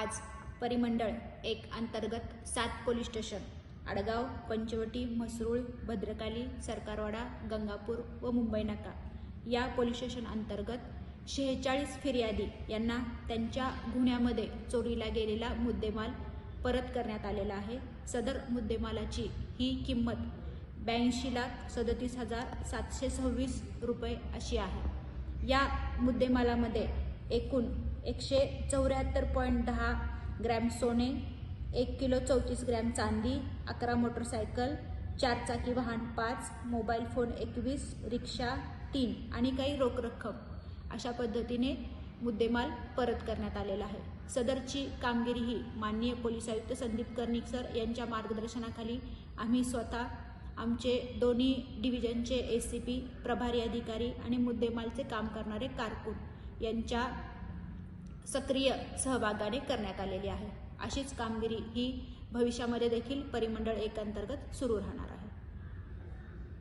5 परिमंडळ 1 अंतर्गत 7 police station Adgaon, Panchavati, Mhasrul, Bhadrakali, Sarkarwada, Gangapur व मुंबई नाका या पोलीस स्टेशन अंतर्गत 46 फिर्यादी यांना त्यांच्या गुन्ह्यामध्ये चोरीला गेलेला मुद्देमाल परत करण्यात आलेला आहे। सदर मुद्देमालाची ही किंमत 82,37,726 रुपये अशी आहे। या मुद्देमालामध्ये एकूण 174.10 ग्रॅम सोने, 1 किलो 34 ग्रॅम चांदी, 11 मोटरसायकल, 4 चाकी वाहन 5, मोबाईल फोन 21, रिक्षा 3 आणि काही रोख रक्कम अशा पद्धतीने मुद्देमाल परत करण्यात आलेला आहे। सदरची कामगिरी ही माननीय पोलीस आयुक्त संदीप कर्णिक सर यांच्या मार्गदर्शनाखाली आम्ही स्वतः आमचे दोन्ही डिव्हिजनचे एसीपी, प्रभारी अधिकारी आणि मुद्देमालचे काम करणारे कारकून यांच्या सक्रिय सहभागाने करण्यात आलेली आहे। अशीच कामगिरी ही भविष्यामध्ये देखील परिमंडळ 1 अंतर्गत सुरू राहणार आहे।